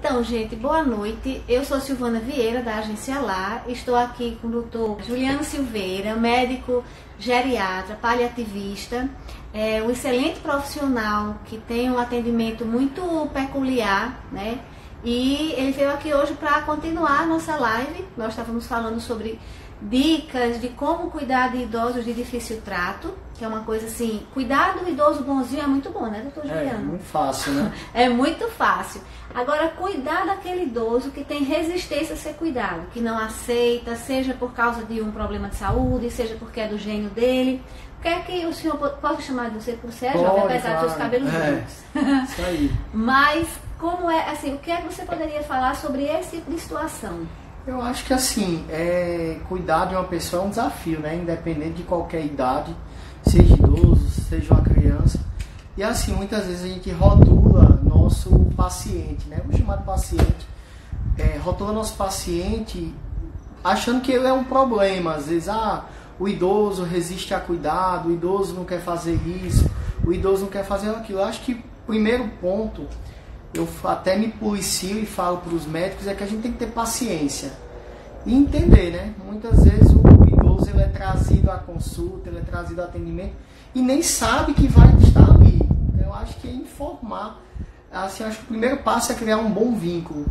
Então, gente, boa noite. Eu sou Silvana Vieira, da Agência Lar. Estou aqui com o doutor Juliano Silveira, médico geriatra, paliativista, um excelente profissional que tem um atendimento muito peculiar, né? E ele veio aqui hoje para continuar a nossa live. Nós estávamos falando sobre dicas de como cuidar de idosos de difícil trato, que é uma coisa assim, cuidar do idoso bonzinho é muito bom, né, doutor Juliano? É muito fácil, né? É muito fácil. Agora, cuidar daquele idoso que tem resistência a ser cuidado, que não aceita, seja por causa de um problema de saúde, seja porque é do gênio dele. O que é que o senhor pode chamar de você por ser jovem, apesar dos seus cabelos brancos? Isso aí. Mas, como é, assim, o que é que você poderia falar sobre esse tipo de situação? Eu acho que assim, cuidar de uma pessoa é um desafio, né? Independente de qualquer idade, seja idoso, seja uma criança. E assim, muitas vezes a gente rotula nosso paciente, né? Vou chamar de paciente. Rotula nosso paciente achando que ele é um problema. Às vezes, o idoso resiste a cuidado, o idoso não quer fazer isso, o idoso não quer fazer aquilo. Eu acho que o primeiro ponto, eu até me policio e falo para os médicos, é que a gente tem que ter paciência e entender, né? Muitas vezes o idoso ele é trazido à consulta, ele é trazido ao atendimento e nem sabe que vai estar ali. Eu acho que é informar. Assim, acho que o primeiro passo é criar um bom vínculo.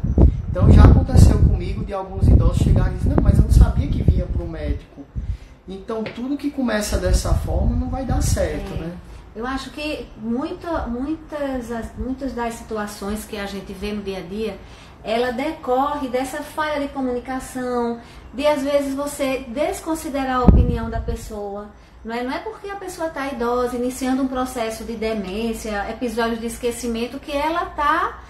Então já aconteceu comigo de alguns idosos chegarem e dizer, não, mas eu não sabia que vinha para o médico. Então tudo que começa dessa forma não vai dar certo, né? Eu acho que muitas das situações que a gente vê no dia a dia, ela decorre dessa falha de comunicação, de às vezes você desconsiderar a opinião da pessoa. Não é porque a pessoa está idosa, iniciando um processo de demência, episódios de esquecimento, que ela está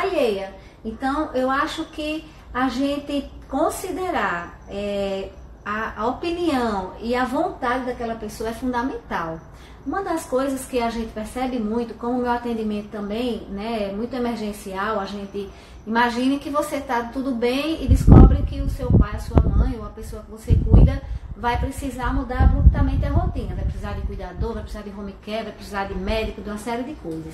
alheia. Então, eu acho que a gente considerar a opinião e a vontade daquela pessoa é fundamental. Uma das coisas que a gente percebe muito, como o meu atendimento também, né, é muito emergencial, a gente imagine que você está tudo bem e descobre que o seu pai, a sua mãe ou a pessoa que você cuida vai precisar mudar abruptamente a rotina, vai precisar de cuidador, vai precisar de home care, vai precisar de médico, de uma série de coisas.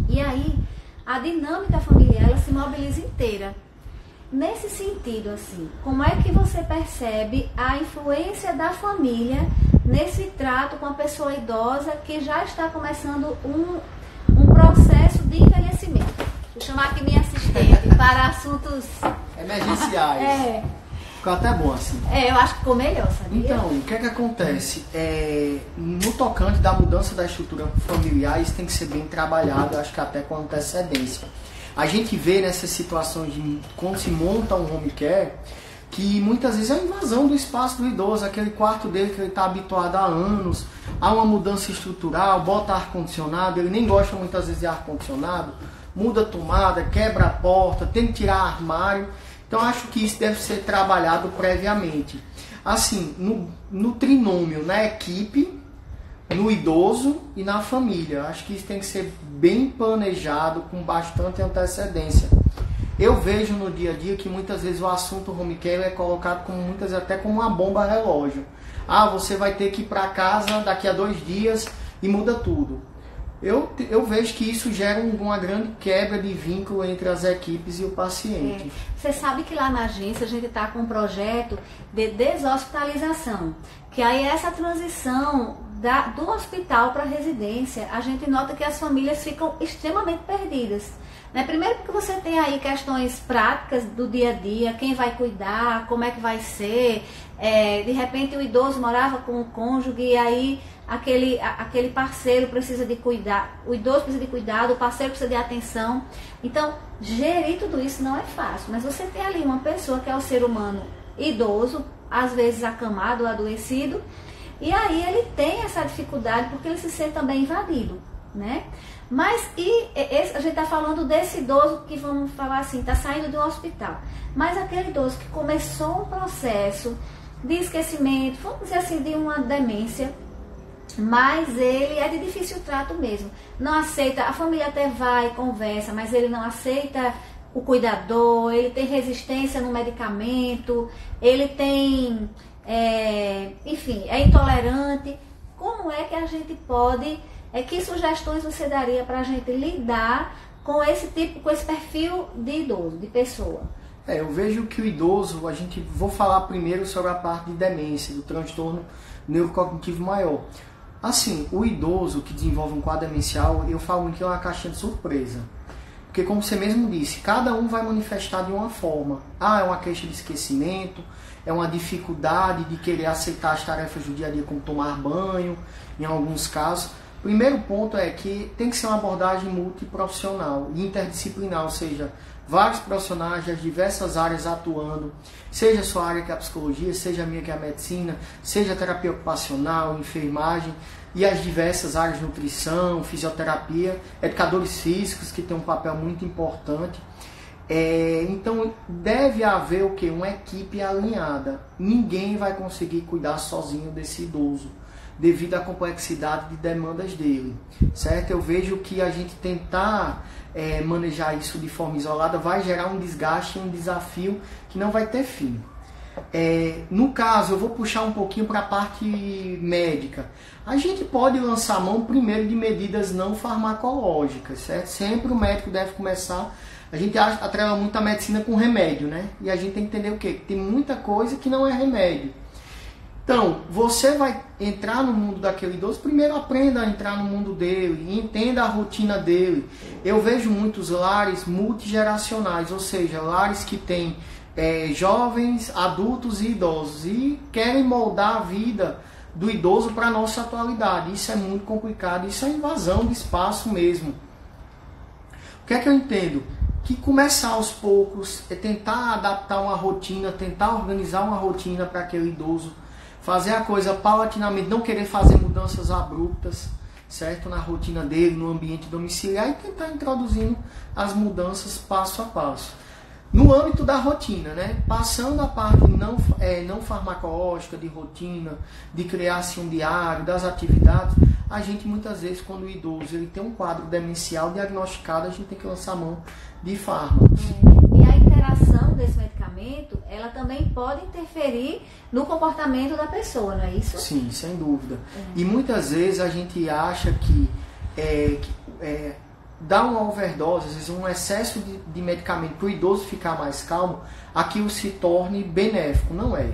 E aí, a dinâmica familiar, ela se mobiliza inteira. Nesse sentido, assim, como é que você percebe a influência da família nesse trato com a pessoa idosa que já está começando um processo de envelhecimento? Vou chamar aqui minha assistente para assuntos emergenciais. Ficou até bom assim. Eu acho que ficou melhor, sabia? Então, o que é que acontece? No tocante da mudança da estrutura familiar, isso tem que ser bem trabalhado, acho que até com antecedência. A gente vê nessas situações de quando se monta um home care, que muitas vezes é a invasão do espaço do idoso, aquele quarto dele que ele está habituado há anos, há uma mudança estrutural, bota ar-condicionado, ele nem gosta muitas vezes de ar-condicionado, muda a tomada, quebra a porta, tem que tirar armário. Então acho que isso deve ser trabalhado previamente. Assim, no trinômio, na equipe, no idoso e na família. Acho que isso tem que ser bem planejado, com bastante antecedência. Eu vejo no dia a dia que muitas vezes o assunto home care é colocado como muitas vezes até como uma bomba relógio. Você vai ter que ir para casa daqui a 2 dias e muda tudo. Eu vejo que isso gera uma grande quebra de vínculo entre as equipes e o paciente. Você sabe que lá na agência a gente está com um projeto de deshospitalização, que aí essa transição do hospital para a residência, a gente nota que as famílias ficam extremamente perdidas. Primeiro porque você tem aí questões práticas do dia a dia, quem vai cuidar, como é que vai ser. De repente o idoso morava com o cônjuge e aí aquele parceiro precisa de cuidar, o idoso precisa de cuidado, o parceiro precisa de atenção. Então, gerir tudo isso não é fácil, mas você tem ali uma pessoa que é o ser humano idoso, às vezes acamado, adoecido, e aí ele tem essa dificuldade porque ele se sente também invadido, né? Mas a gente está falando desse idoso que, vamos falar assim, está saindo do hospital. Mas aquele idoso que começou um processo de esquecimento, vamos dizer assim, de uma demência, mas ele é de difícil trato mesmo. Não aceita, a família até vai, conversa, mas ele não aceita o cuidador, ele tem resistência no medicamento, ele tem, enfim, é intolerante. Como é que a gente pode, que sugestões você daria para a gente lidar com esse perfil de idoso, de pessoa? Eu vejo que o idoso, vou falar primeiro sobre a parte de demência, do transtorno neurocognitivo maior. Assim, o idoso que desenvolve um quadro demencial, eu falo muito que é uma caixinha de surpresa. Porque, como você mesmo disse, cada um vai manifestar de uma forma. É uma queixa de esquecimento, é uma dificuldade de querer aceitar as tarefas do dia a dia, como tomar banho, em alguns casos. Primeiro ponto é que tem que ser uma abordagem multiprofissional e interdisciplinar, ou seja, vários profissionais das diversas áreas atuando, seja a sua área que é a psicologia, seja a minha que é a medicina, seja a terapia ocupacional, enfermagem e as diversas áreas de nutrição, fisioterapia, educadores físicos que tem um papel muito importante. Então deve haver o quê? Uma equipe alinhada. Ninguém vai conseguir cuidar sozinho desse idoso, devido à complexidade de demandas dele, certo? Eu vejo que a gente tentar manejar isso de forma isolada vai gerar um desgaste, um desafio que não vai ter fim. No caso, eu vou puxar um pouquinho para a parte médica. A gente pode lançar mão primeiro de medidas não farmacológicas, certo? Sempre o médico deve começar. A gente atrela muito a medicina com remédio, né? E a gente tem que entender o quê? Que tem muita coisa que não é remédio. Então, você vai entrar no mundo daquele idoso, primeiro aprenda a entrar no mundo dele, entenda a rotina dele. Eu vejo muitos lares multigeracionais, ou seja, lares que têm jovens, adultos e idosos e querem moldar a vida do idoso para a nossa atualidade. Isso é muito complicado, isso é invasão de espaço mesmo. O que é que eu entendo? Que começar aos poucos, tentar adaptar uma rotina, tentar organizar uma rotina para aquele idoso, fazer a coisa paulatinamente, não querer fazer mudanças abruptas, certo? Na rotina dele, no ambiente domiciliar e tentar introduzindo as mudanças passo a passo. No âmbito da rotina, né? Passando a parte não farmacológica, de rotina, de criar assim, um diário, das atividades, a gente muitas vezes, quando o idoso ele tem um quadro demencial diagnosticado, a gente tem que lançar mão de fármacos. E a interação desse medicamento, ela também pode interferir no comportamento da pessoa, não é isso? Sim, sem dúvida. E muitas vezes a gente acha que dar uma overdose, às vezes um excesso de medicamento para o idoso ficar mais calmo, aquilo se torne benéfico. Não é.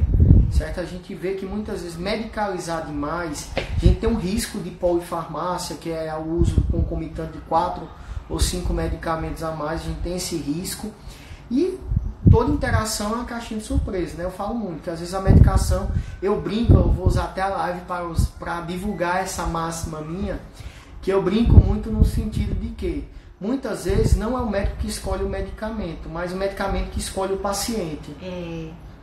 Certo? A gente vê que muitas vezes medicalizar demais, a gente tem um risco de polifarmácia, que é o uso concomitante de 4 ou 5 medicamentos a mais, a gente tem esse risco. E toda interação é uma caixinha de surpresa, né? Eu falo muito que às vezes a medicação, eu brinco, eu vou usar até a live para divulgar essa máxima minha, que eu brinco muito no sentido de que muitas vezes não é o médico que escolhe o medicamento, mas o medicamento que escolhe o paciente.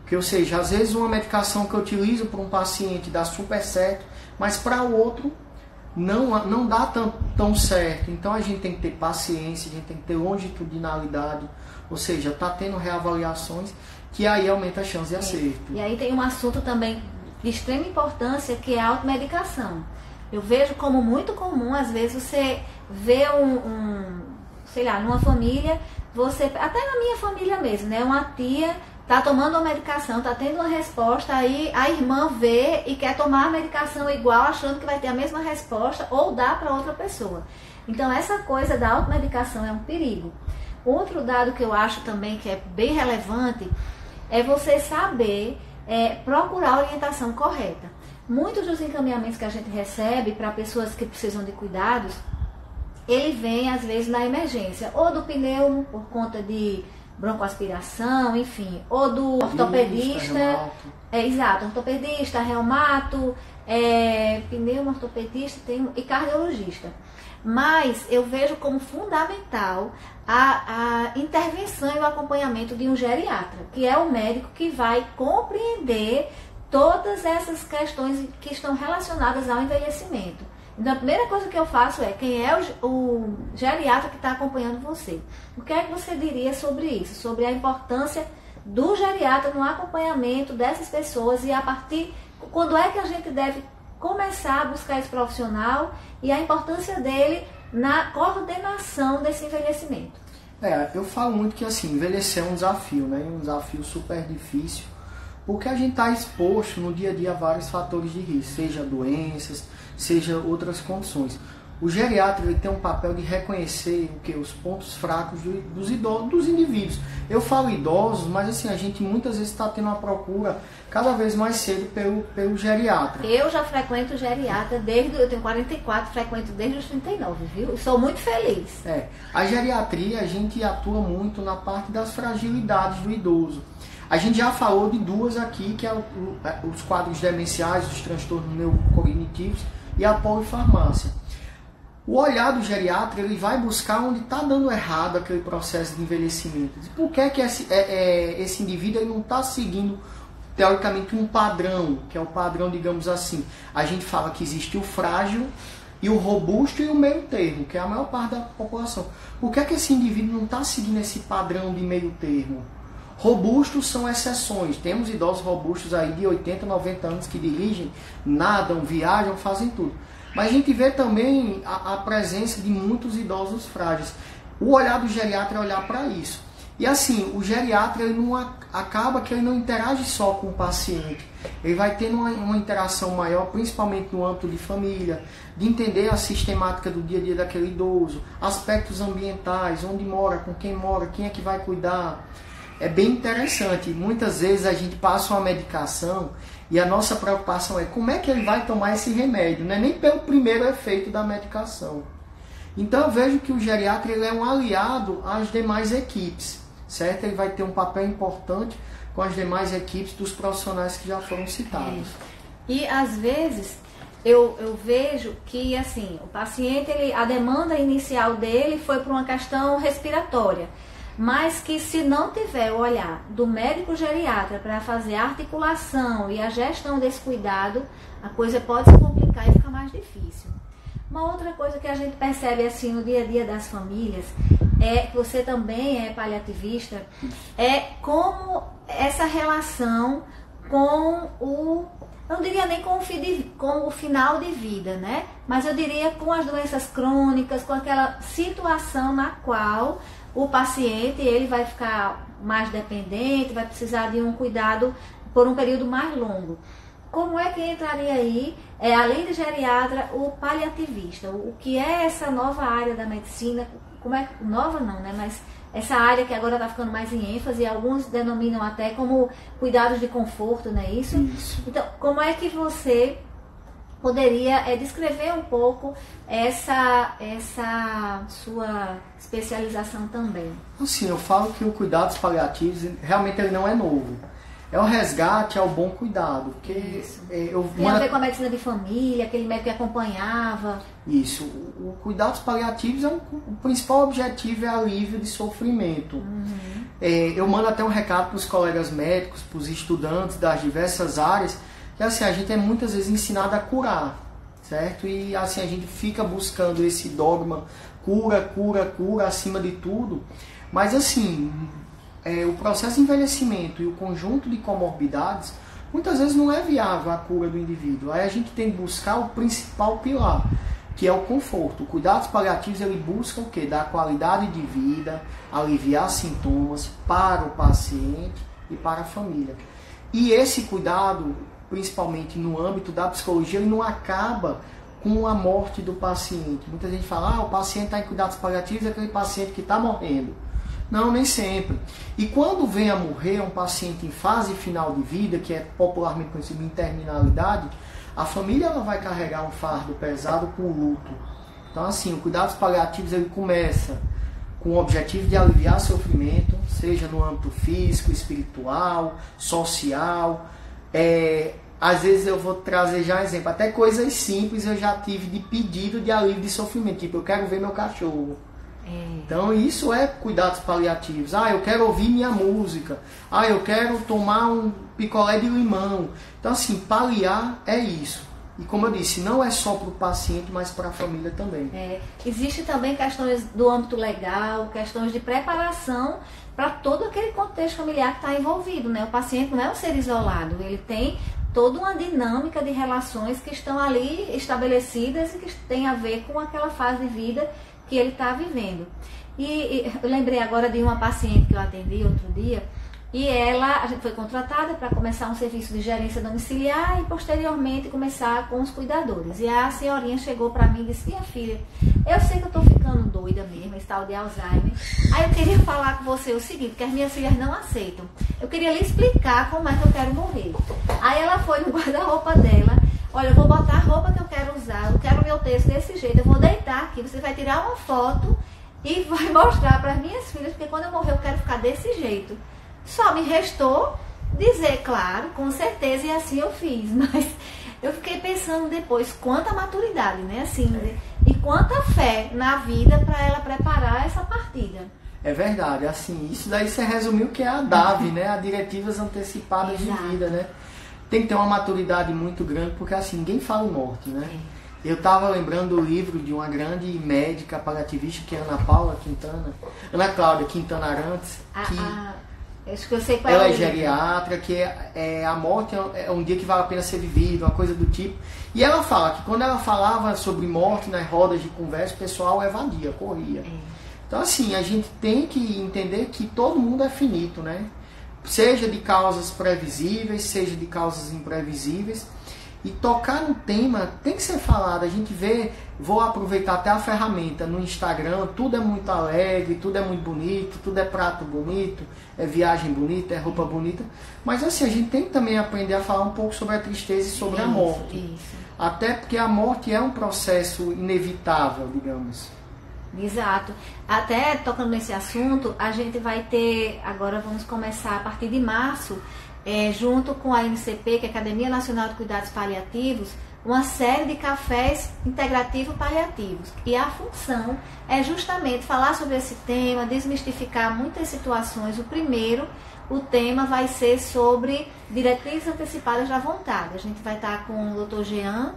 Que, ou seja, às vezes uma medicação que eu utilizo para um paciente dá super certo, mas para o outro não dá tão certo. Então a gente tem que ter paciência, a gente tem que ter longitudinalidade, ou seja, está tendo reavaliações que aí aumenta a chance de acerto. E aí tem um assunto também de extrema importância, que é a automedicação. Eu vejo como muito comum, às vezes, você vê sei lá, numa família, até na minha família mesmo, né? Uma tia tá tomando uma medicação, tá tendo uma resposta, aí a irmã vê e quer tomar a medicação igual, achando que vai ter a mesma resposta, ou dá para outra pessoa. Então, essa coisa da automedicação é um perigo. Outro dado que eu acho também que é bem relevante é você saber procurar a orientação correta. Muitos dos encaminhamentos que a gente recebe para pessoas que precisam de cuidados, ele vem às vezes na emergência, ou do pneumo por conta de broncoaspiração, enfim, ou do ortopedista, exato, ortopedista, reumato, pneumo, ortopedista e cardiologista. Mas eu vejo como fundamental a intervenção e o acompanhamento de um geriatra, que é o médico que vai compreender todas essas questões que estão relacionadas ao envelhecimento. Então, a primeira coisa que eu faço é quem é o geriatra que está acompanhando você. O que é que você diria sobre isso? Sobre a importância do geriatra no acompanhamento dessas pessoas e quando é que a gente deve começar a buscar esse profissional e a importância dele na coordenação desse envelhecimento. Eu falo muito que assim, envelhecer é um desafio, né? Um desafio super difícil, porque a gente está exposto no dia a dia a vários fatores de risco, seja doenças, seja outras condições. O geriatra ele tem um papel de reconhecer os pontos fracos dos idosos, dos indivíduos. Eu falo idosos, mas assim, a gente muitas vezes está tendo uma procura cada vez mais cedo pelo geriatra. Eu já frequento o geriatra eu tenho 44, frequento desde os 39, viu? Eu sou muito feliz. A geriatria, a gente atua muito na parte das fragilidades do idoso. A gente já falou de duas aqui, que é os quadros demenciais, os transtornos neurocognitivos e a polifarmácia. O olhar do geriatra, ele vai buscar onde está dando errado aquele processo de envelhecimento. Por que esse indivíduo ele não está seguindo, teoricamente, um padrão, que é o padrão, digamos assim. A gente fala que existe o frágil e o robusto e o meio termo, que é a maior parte da população. Por que esse indivíduo não está seguindo esse padrão de meio termo? Robustos são exceções. Temos idosos robustos aí de 80, 90 anos que dirigem, nadam, viajam, fazem tudo. Mas a gente vê também a presença de muitos idosos frágeis. O olhar do geriatra é olhar para isso. E assim, o geriatra ele não acaba que ele não interage só com o paciente. Ele vai tendo uma interação maior, principalmente no âmbito de família, de entender a sistemática do dia a dia daquele idoso, aspectos ambientais, onde mora, com quem mora, quem é que vai cuidar. É bem interessante. Muitas vezes a gente passa uma medicação e a nossa preocupação é como é que ele vai tomar esse remédio, não é nem pelo primeiro efeito da medicação. Então eu vejo que o geriatra ele é um aliado às demais equipes, certo? Ele vai ter um papel importante com as demais equipes dos profissionais que já foram citados. E às vezes eu vejo que assim, o paciente, a demanda inicial dele foi por uma questão respiratória. Mas que se não tiver o olhar do médico geriatra para fazer a articulação e a gestão desse cuidado, a coisa pode se complicar e ficar mais difícil. Uma outra coisa que a gente percebe assim no dia a dia das famílias, que você também é paliativista, é como essa relação com não diria nem com o final de vida, né? Mas eu diria com as doenças crônicas, com aquela situação na qual o paciente ele vai ficar mais dependente, vai precisar de um cuidado por um período mais longo. Como é que entraria aí, além de geriatra, o paliativista? O que é essa nova área da medicina? Como é nova não, né? Mas essa área que agora está ficando mais em ênfase, alguns denominam até como cuidados de conforto, não é isso? Isso. Então, como é que você poderia descrever um pouco essa sua especialização também? Assim, eu falo que o cuidados paliativos realmente ele não é novo. É o resgate, é o bom cuidado. Porque tem a ver com a medicina de família, aquele médico que acompanhava. Isso. O cuidados paliativos, o principal objetivo é alívio de sofrimento. Uhum. Eu mando até um recado para os colegas médicos, para os estudantes das diversas áreas, que assim, a gente é muitas vezes ensinado a curar, certo? E assim, a gente fica buscando esse dogma, cura acima de tudo. Mas assim, o processo de envelhecimento e o conjunto de comorbidades, muitas vezes não é viável a cura do indivíduo. Aí a gente tem que buscar o principal pilar, que é o conforto. O cuidados paliativos, ele busca o quê? Dar qualidade de vida, aliviar sintomas para o paciente e para a família. E esse cuidado, principalmente no âmbito da psicologia, ele não acaba com a morte do paciente. Muita gente fala, o paciente está em cuidados paliativos, é aquele paciente que está morrendo. Não, nem sempre. E quando vem a morrer um paciente em fase final de vida, que é popularmente conhecido em terminalidade, a família ela vai carregar um fardo pesado com o luto. Então assim, o cuidados paliativos ele começa com o objetivo de aliviar sofrimento, seja no âmbito físico, espiritual, social. Às vezes eu vou trazer já um exemplo, até coisas simples eu já tive de pedido de alívio de sofrimento, tipo, eu quero ver meu cachorro. Então isso é cuidados paliativos. Eu quero ouvir minha música. Eu quero tomar um picolé de limão. Então assim, paliar é isso. E como eu disse, não é só para o paciente, mas para a família também. Existe também questões do âmbito legal, questões de preparação para todo aquele contexto familiar que está envolvido, né? O paciente não é um ser isolado, ele tem toda uma dinâmica de relações que estão ali estabelecidas e que tem a ver com aquela fase de vida que ele está vivendo. E eu lembrei agora de uma paciente que eu atendi outro dia, E a gente foi contratada para começar um serviço de gerência domiciliar e posteriormente começar com os cuidadores. E a senhorinha chegou para mim e disse: minha filha, eu sei que eu estou ficando doida mesmo, esse tal de Alzheimer. Aí eu queria falar com você o seguinte, que as minhas filhas não aceitam. Eu queria lhe explicar como é que eu quero morrer. Aí ela foi no guarda-roupa dela: olha, eu vou botar a roupa que eu quero usar, eu quero meu texto desse jeito, eu vou deitar aqui, você vai tirar uma foto e vai mostrar para as minhas filhas, porque quando eu morrer eu quero ficar desse jeito. Só me restou dizer, claro, com certeza, e assim eu fiz. Mas eu fiquei pensando depois, quanta maturidade, né? Assim, e quanta fé na vida para ela preparar essa partida. É verdade, assim, isso daí você resumiu que é a DAV, né? A Diretivas Antecipadas de Vida, né? Tem que ter uma maturidade muito grande, porque assim, ninguém fala em morte, né? Eu estava lembrando do livro de uma grande médica paliativista, que é Ana Cláudia Quintana Arantes, acho que eu sei qual ela é é geriatra, que a morte é um dia que vale a pena ser vivido, uma coisa do tipo. E ela fala que quando ela falava sobre morte nas rodas de conversa, o pessoal evadia, corria. Então assim, a gente tem que entender que todo mundo é finito, né? Seja de causas previsíveis, seja de causas imprevisíveis. E tocar no tema tem que ser falado. A gente vê, vou aproveitar até a ferramenta no Instagram, tudo é muito alegre, tudo é muito bonito, tudo é prato bonito, é viagem bonita, é roupa bonita. Mas assim, a gente tem que também aprender a falar um pouco sobre a tristeza e sobre a morte. Até porque a morte é um processo inevitável, digamos. Exato. Até tocando nesse assunto, a gente vai ter, agora vamos começar a partir de março, junto com a ANCP, que é a Academia Nacional de Cuidados Paliativos, uma série de cafés integrativo-paliativos. E a função é justamente falar sobre esse tema, desmistificar muitas situações. O tema vai ser sobre diretrizes antecipadas da vontade. A gente vai estar com o Dr. Jean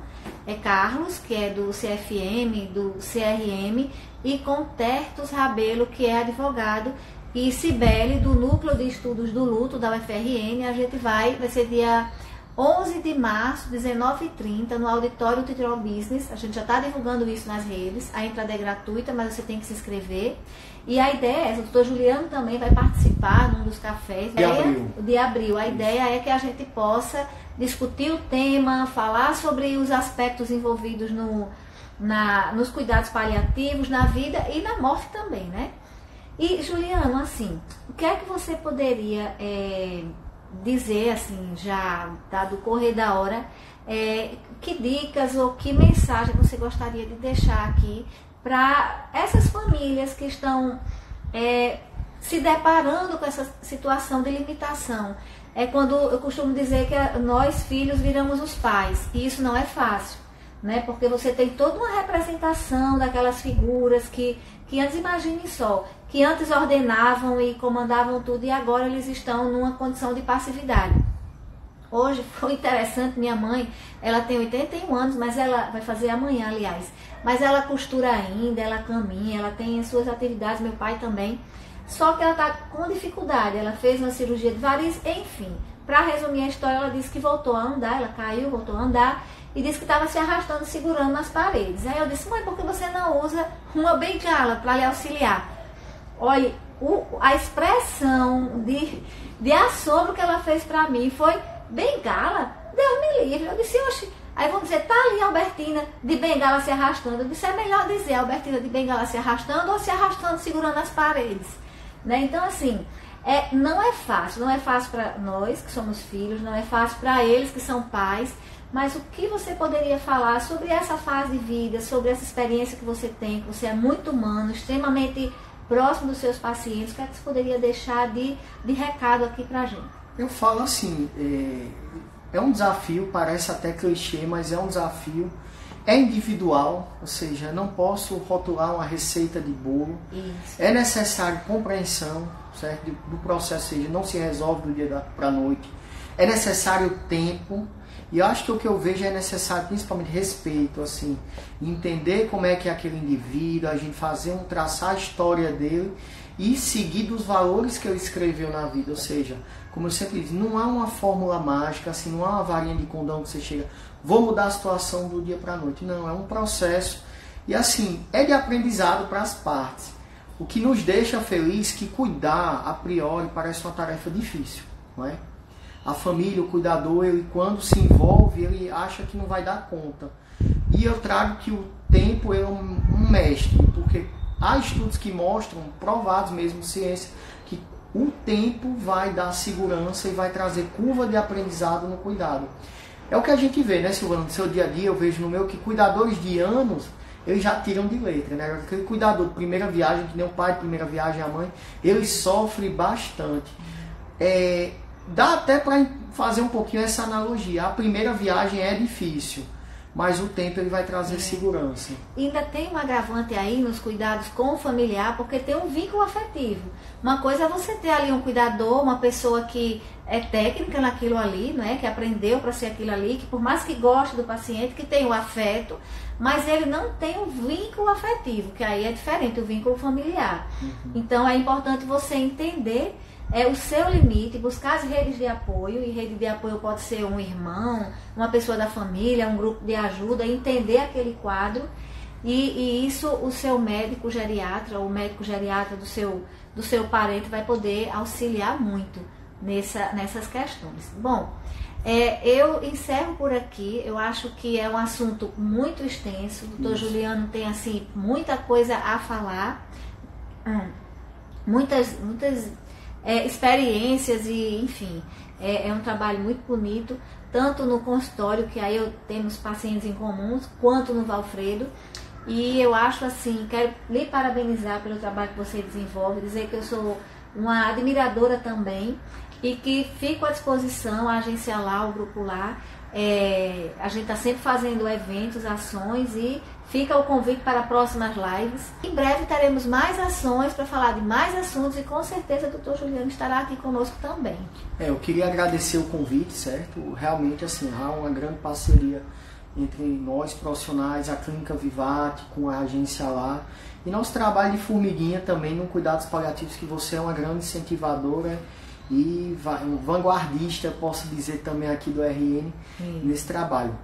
Carlos, que é do CFM, do CRM, e com Tertus Rabelo, que é advogado, e Cibele, do Núcleo de Estudos do Luto, da UFRN. A gente vai ser dia 11 de março, 19h30, no Auditório Titro Business. A gente já está divulgando isso nas redes. A entrada é gratuita, mas você tem que se inscrever. E a ideia é, o doutor Juliano também vai participar num dos cafés de abril. A ideia é que a gente possa discutir o tema, falar sobre os aspectos envolvidos nos cuidados paliativos, na vida e na morte também, né? E, Juliano, assim, o que é que você poderia dizer, assim, já dado o correr da hora, que dicas ou que mensagem você gostaria de deixar aqui para essas famílias que estão se deparando com essa situação de limitação? É quando eu costumo dizer que nós, filhos, viramos os pais, e isso não é fácil, né? Porque você tem toda uma representação daquelas figuras que antes, imagine só, que antes ordenavam e comandavam tudo e agora eles estão numa condição de passividade. Hoje foi interessante, minha mãe, ela tem 81 anos, mas ela vai fazer amanhã, aliás, mas ela costura ainda, ela caminha, ela tem suas atividades, meu pai também, só que ela está com dificuldade, ela fez uma cirurgia de varizes, enfim. Para resumir a história, ela disse que voltou a andar, ela caiu, voltou a andar, e disse que estava se arrastando, segurando nas paredes. Aí eu disse: mãe, por que você não usa uma bengala para lhe auxiliar? Olha, a expressão de assombro que ela fez para mim foi: bengala? Deus me livre. Eu disse: oxe. Aí vamos dizer, tá ali a Albertina de bengala se arrastando. Eu disse: é melhor dizer a Albertina de bengala se arrastando ou se arrastando, segurando as paredes, né? Então, assim, não é fácil para nós que somos filhos, não é fácil para eles que são pais. Mas o que você poderia falar sobre essa fase de vida, sobre essa experiência que você tem, que você é muito humano, extremamente próximo dos seus pacientes? O que é que você poderia deixar de recado aqui pra gente? Eu falo assim, é um desafio, parece até clichê, mas é um desafio. É individual, ou seja, não posso rotular uma receita de bolo. Isso. É necessário compreensão, certo? Do processo, ou seja, não se resolve do dia para a noite. É necessário tempo. E eu acho que o que eu vejo é necessário principalmente respeito, assim, entender como é que é aquele indivíduo, a gente traçar a história dele e seguir dos valores que ele escreveu na vida. Ou seja, como eu sempre digo, não há uma fórmula mágica, assim, não há uma varinha de condão que você chega, vou mudar a situação do dia para a noite. Não, é um processo e assim, é de aprendizado para as partes. O que nos deixa feliz que cuidar, a priori, parece uma tarefa difícil, não é? A família, o cuidador, ele quando se envolve, ele acha que não vai dar conta. E eu trago que o tempo é um mestre, porque há estudos que mostram, provados mesmo, ciência, que o tempo vai dar segurança e vai trazer curva de aprendizado no cuidado. É o que a gente vê, né, Silvana? No seu dia a dia, eu vejo no meu que cuidadores de anos, eles já tiram de letra, né? Aquele cuidador de primeira viagem, que nem o pai de primeira viagem, a mãe, ele sofre bastante. Dá até para fazer um pouquinho essa analogia. A primeira viagem é difícil, mas o tempo ele vai trazer segurança. E ainda tem um agravante aí nos cuidados com o familiar, porque tem um vínculo afetivo. Uma coisa é você ter ali um cuidador, uma pessoa que é técnica naquilo ali, né, que aprendeu para ser aquilo ali, que por mais que goste do paciente, que tem o afeto, mas ele não tem um vínculo afetivo, que aí é diferente do vínculo familiar. Então é importante você entender o seu limite, buscar as redes de apoio, e rede de apoio pode ser um irmão, uma pessoa da família, um grupo de ajuda, entender aquele quadro, e isso o seu médico geriatra, ou o médico geriatra do seu parente vai poder auxiliar muito nessas questões. Bom, eu encerro por aqui. Eu acho que é um assunto muito extenso. O doutor Juliano tem assim muita coisa a falar, muitas experiências, e enfim, é um trabalho muito bonito, tanto no consultório, que aí temos pacientes em comuns, quanto no Valfredo. E eu acho assim, quero lhe parabenizar pelo trabalho que você desenvolve, dizer que eu sou uma admiradora também, e que fico à disposição, a agência lá, o grupo lá. A gente está sempre fazendo eventos, ações, e fica o convite para próximas lives. Em breve teremos mais ações para falar de mais assuntos, e com certeza o doutor Juliano estará aqui conosco também. Eu queria agradecer o convite, certo? Realmente assim, há uma grande parceria entre nós profissionais, a Clínica Vivate, com a agência lá, e nosso trabalho de formiguinha também no Cuidados Paliativos, que você é uma grande incentivadora e um vanguardista, posso dizer também aqui do RN, nesse trabalho.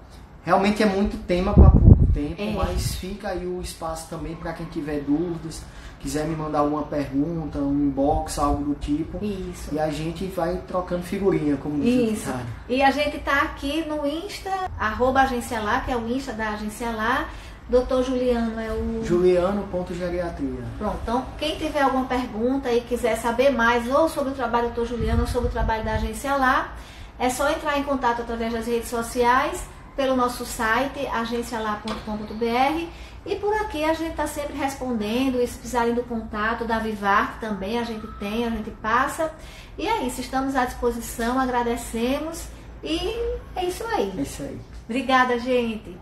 Realmente é muito tema para pouco tempo, mas fica aí o espaço também para quem tiver dúvidas, quiser me mandar alguma pergunta, um inbox, algo do tipo. Isso. E a gente vai trocando figurinha, como diz. Isso. E a gente está aqui no Insta, @agencialá, que é o Insta da Agência Lá. Doutor Juliano é o... Juliano.geriatria. Pronto, então quem tiver alguma pergunta e quiser saber mais ou sobre o trabalho do doutor Juliano ou sobre o trabalho da Agência Lá, é só entrar em contato através das redes sociais, pelo nosso site, agencialá.com.br, e por aqui a gente está sempre respondendo, e se precisarem do contato da Vivarte também, a gente passa. E é isso, estamos à disposição, agradecemos, e é isso aí. É isso aí. Obrigada, gente.